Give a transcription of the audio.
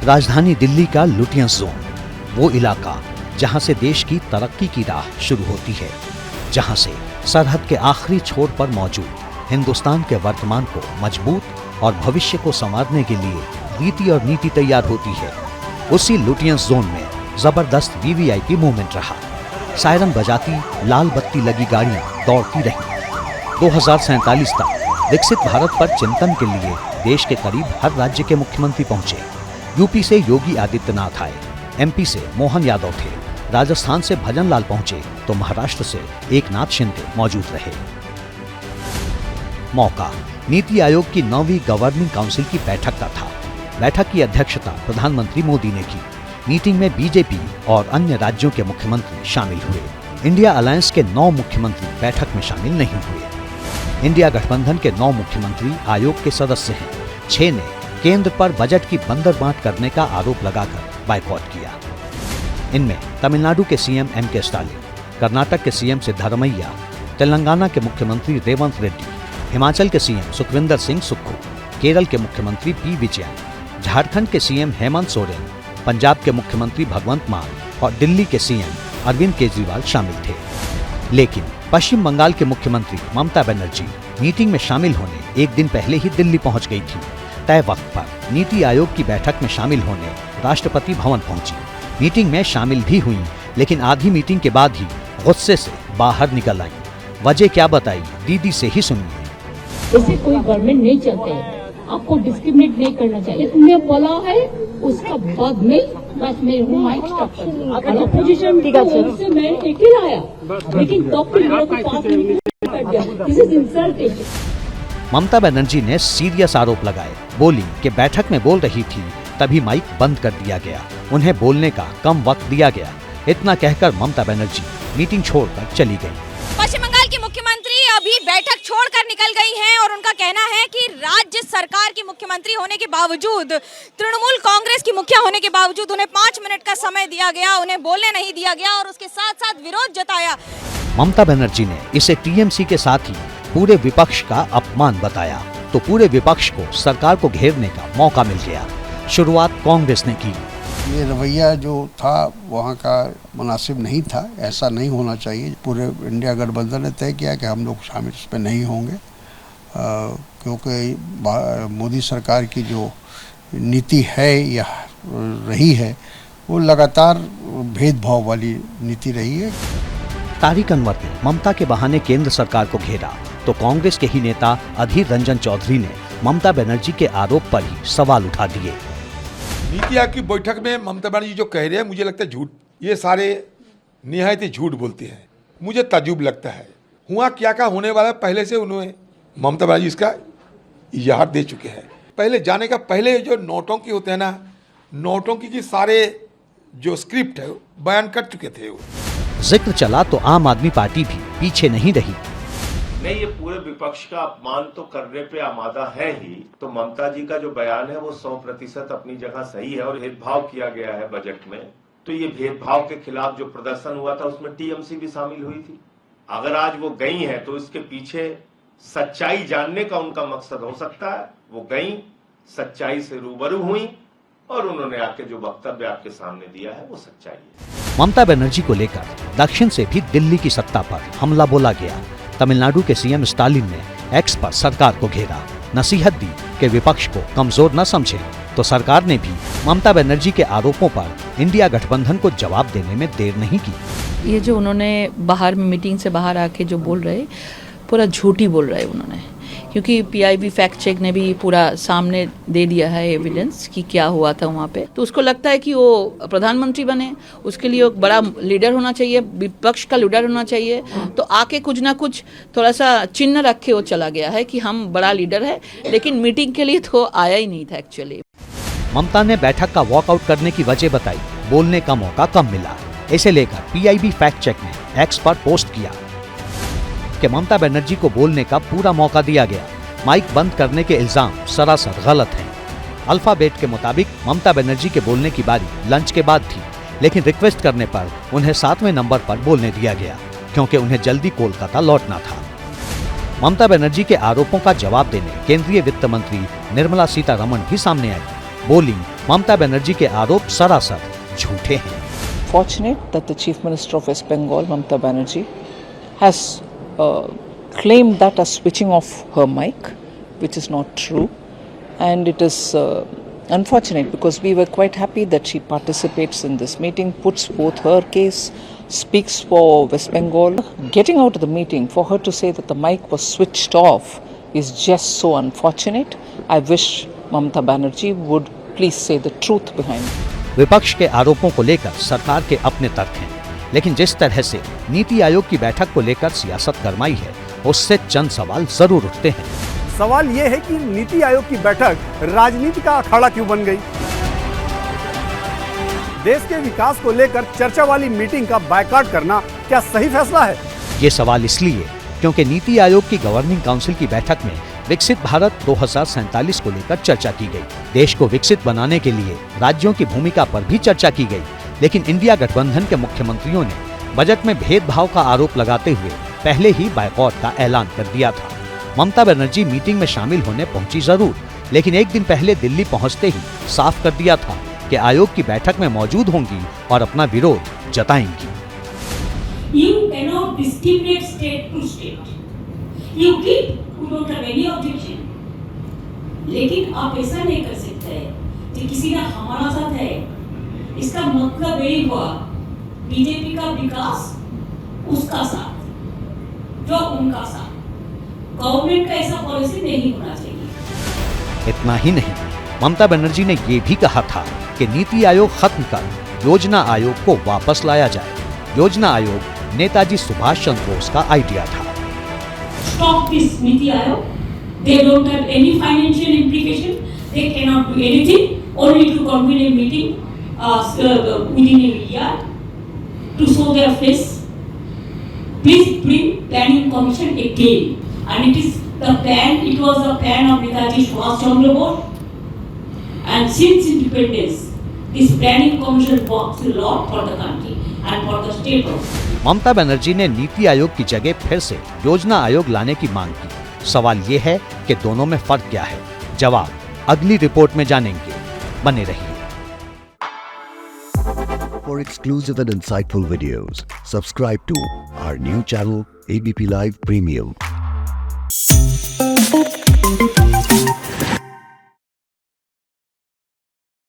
राजधानी दिल्ली का Lutyens zone, वो इलाका जहां से देश की तरक्की की राह शुरू होती है, जहां से सरहद के आखिरी छोर पर मौजूद हिंदुस्तान के वर्तमान को मजबूत और भविष्य को संवारने के लिए रीति और नीति तैयार होती है। उसी लुटियंस जोन में जबरदस्त वीवीआईपी मूवमेंट रहा। सायरन बजाती लाल बत्ती लगी गाड़ियां दौड़ती रहीं। 2047 तक विकसित भारत पर चिंतन के लिए देश के करीब हर राज्य के मुख्यमंत्री पहुंचे। यूपी से योगी आदित्यनाथ आए, एमपी से मोहन यादव थे, राजस्थान से भजन लाल पहुंचे तो महाराष्ट्र से एकनाथ शिंदे मौजूद रहे। मौका नीति आयोग की 9वीं गवर्निंग काउंसिल की बैठक का था। बैठक की अध्यक्षता प्रधानमंत्री मोदी ने की। मीटिंग में बीजेपी और अन्य राज्यों के मुख्यमंत्री शामिल हुए। इंडिया अलायंस के 9 मुख्यमंत्री बैठक में शामिल नहीं हुए। इंडिया गठबंधन के 9 मुख्यमंत्री आयोग के सदस्य हैं। 6 ने केंद्र पर बजट की बंदरबांट करने का आरोप लगाकर बायकॉट किया। इनमें तमिलनाडु के सीएम एम.के. स्टालिन, कर्नाटक के सीएम सिद्धरमैया, तेलंगाना के मुख्यमंत्री रेवंत रेड्डी, हिमाचल के सीएम सुखविंदर सिंह सुक्खू, केरल के मुख्यमंत्री पी. विजयन, झारखंड के सीएम हेमंत सोरेन, पंजाब के मुख्यमंत्री भगवंत मान और दिल्ली के सीएम अरविंद केजरीवाल शामिल थे। लेकिन पश्चिम बंगाल के मुख्यमंत्री ममता बनर्जी मीटिंग में शामिल होने एक दिन पहले ही दिल्ली पहुंच गई थी। तय वक्त पर नीति आयोग की बैठक में शामिल होने राष्ट्रपति भवन पहुंची। मीटिंग में शामिल भी हुई, लेकिन आधी मीटिंग के बाद ही गुस्से से बाहर निकल आई। वजह क्या बताई, दीदी से ही सुनिए। ऐसे कोई गवर्नमेंट नहीं चाहते हैं, आपको डिस्क्रिमिनेट नहीं करना चाहिए। तुमने बोला है उसका बाद में बस मैं हूँ माइक स्टॉप कर अपोजिशन से मैं अकेला आया, लेकिन डॉक्टर मेरे को 5 मिनट कर दिया। This is insulting. Mamata Banerjee ने सीरियस आरोप लगाए। बोली कि बैठक में बोल रही थी तभी माइक बंद कर दिया गया, उन्हें बोलने का कम वक्त दिया गया। इतना कहकर ममता बनर्जी मीटिंग छोड़कर चली गई। पश्चिम बंगाल की मुख्यमंत्री अभी बैठक छोड़कर निकल गई हैं और उनका कहना है कि राज्य सरकार की मुख्यमंत्री होने के बावजूद, तृणमूल कांग्रेस की मुखिया होने के बावजूद उन्हें 5 मिनट का समय दिया गया, उन्हें बोलने नहीं दिया गया और उसके साथ साथ विरोध जताया। ममता बनर्जी ने इसे टीएमसी के साथ ही पूरे विपक्ष का अपमान बताया, तो पूरे विपक्ष को सरकार को घेरने का मौका मिल गया। शुरुआत कांग्रेस ने की। ये रवैया जो था वहाँ का मुनासिब नहीं था, ऐसा नहीं होना चाहिए। पूरे इंडिया गठबंधन ने तय किया कि हम लोग शामिल इसमें नहीं होंगे, क्योंकि मोदी सरकार की जो नीति है या रही है वो लगातार भेदभाव वाली नीति रही है। तारिक अनवर ने ममता के बहाने केंद्र सरकार को घेरा, तो कांग्रेस के ही नेता अधीर रंजन चौधरी ने ममता बनर्जी के आरोप पर ही सवाल उठा दिए। नीति आयोग की बैठक में ममता बनर्जी जो कह रहे हैं, मुझे लगता है झूठ, ये सारे निहायत ही झूठ बोलते हैं। मुझे ताज्जुब लगता है, हुआ क्या होने वाला पहले से उन्होंने ममता बनर्जी इसका इजाहार दे चुके हैं। पहले जाने का पहले जो नौटंकी होते हैं ना, नौटंकी की सारे जो स्क्रिप्ट है बयान कर चुके थे। जिक्र चला तो आम आदमी पार्टी भी पीछे नहीं रही। नहीं, ये पूरे विपक्ष का अपमान तो करने पे आमादा है ही। तो ममता जी का जो बयान है वो 100% अपनी जगह सही है और भेदभाव किया गया है बजट में। तो ये भेदभाव के खिलाफ जो प्रदर्शन हुआ था उसमें टीएमसी भी शामिल हुई थी। अगर आज वो गई है तो इसके पीछे सच्चाई जानने का उनका मकसद हो सकता है। वो गई, सच्चाई से रूबरू हुई और उन्होंने आके जो वक्तव्य आपके सामने दिया है वो सच्चाई है। ममता बनर्जी को लेकर दक्षिण से भी दिल्ली की सत्ता पर हमला बोला गया। तमिलनाडु के सीएम स्टालिन ने एक्स पर सरकार को घेरा, नसीहत दी कि विपक्ष को कमजोर न समझे, तो सरकार ने भी ममता बनर्जी के आरोपों पर इंडिया गठबंधन को जवाब देने में देर नहीं की। ये जो उन्होंने बाहर में मीटिंग से बाहर आके जो बोल रहे, पूरा झूठी बोल रहे उन्होंने, क्योंकि पीआईबी फैक्ट चेक ने भी पूरा सामने दे दिया है एविडेंस कि क्या हुआ था वहाँ पे। तो उसको लगता है कि वो प्रधानमंत्री बने, उसके लिए एक बड़ा लीडर होना चाहिए, विपक्ष का लीडर होना चाहिए। तो आके कुछ ना कुछ थोड़ा सा चिन्ह रख के वो चला गया है कि हम बड़ा लीडर है, लेकिन मीटिंग के लिए तो आया ही नहीं था एक्चुअली। ममता ने बैठक का वॉकआउट करने की वजह बताई, बोलने का मौका कम मिला। इसे लेकर पीआईबी फैक्ट चेक ने एक्स पर पोस्ट किया कि ममता बनर्जी को बोलने का पूरा मौका दिया गया, माइक बंद करने के इल्जाम सरासर गलत हैं। अल्फाबेट के मुताबिक ममता बनर्जी के बोलने की बारी लंच के बाद थी, लेकिन रिक्वेस्ट करने पर उन्हें 7वें नंबर पर बोलने दिया गया, क्योंकि उन्हें जल्दी कोलकाता लौटना था। ममता बनर्जी के आरोपों का जवाब देने केंद्रीय वित्त मंत्री निर्मला सीतारमण भी सामने आई। बोली ममता बनर्जी के आरोप सरासर झूठे हैं। Fortunate that the Chief Minister of West Bengal, Mamata Banerjee, has claimed that as switching off her mic, which is not true, and it is unfortunate because we were quite happy that she participates in this meeting, puts forth her case, speaks for West Bengal. Getting out of the meeting for her to say that the mic was switched off is just so unfortunate. I wish Mamata Banerjee would please say the truth behind it. विपक्ष के आरोपों को लेकर सरकार के अपने तर्क हैं, लेकिन जिस तरह से नीति आयोग की बैठक को लेकर सियासत गरमाई है, उससे चंद सवाल जरूर उठते हैं। सवाल ये है कि नीति आयोग की बैठक राजनीति का अखाड़ा क्यों बन गई? देश के विकास को लेकर चर्चा वाली मीटिंग का बायकॉट करना क्या सही फैसला है? ये सवाल इसलिए क्योंकि नीति आयोग की गवर्निंग काउंसिल की बैठक में विकसित भारत 2047 को लेकर चर्चा की गई। देश को विकसित बनाने के लिए राज्यों की भूमिका पर भी चर्चा की गई, लेकिन इंडिया गठबंधन के मुख्यमंत्रियों ने बजट में भेदभाव का आरोप लगाते हुए पहले ही बायकॉट का ऐलान कर दिया था। ममता बनर्जी मीटिंग में शामिल होने पहुंची जरूर, लेकिन एक दिन पहले दिल्ली पहुंचते ही साफ कर दिया था कि आयोग की बैठक में मौजूद होंगी और अपना विरोध जताएंगी। You cannot discriminate state to state. You keep, you don't have any objection. लेकिन आप ऐसा नहीं कर सकते कि किसी ने हमारा साथ है, इसका मतलब यही हुआ बीजेपी का विकास उसका साथ, जो उनका साथ। गवर्नमेंट का ऐसा पॉलिसी नहीं होना चाहिए। इतना ही नहीं, ममता बनर्जी ने ये भी कहा था कि नीति आयोग खत्म कर योजना आयोग को वापस लाया जाए। योजना आयोग नेताजी सुभाष चंद्र बोस का आइडिया था। Stop this NITI Aayog. They don't have any financial implication. They cannot do anything. Only to convene a meeting within a year to show their face. Please bring planning commission again. And it is the plan. It was the plan of Netaji Subhash Chandra Bose. And since independence, this planning commission works a lot for the country and for the state also. ममता बनर्जी ने नीति आयोग की जगह फिर से योजना आयोग लाने की मांग की। सवाल ये है कि दोनों में फर्क क्या है? जवाब अगली रिपोर्ट में जानेंगे। बने रहिए। For exclusive and insightful videos, subscribe to our new channel ABP Live Premium.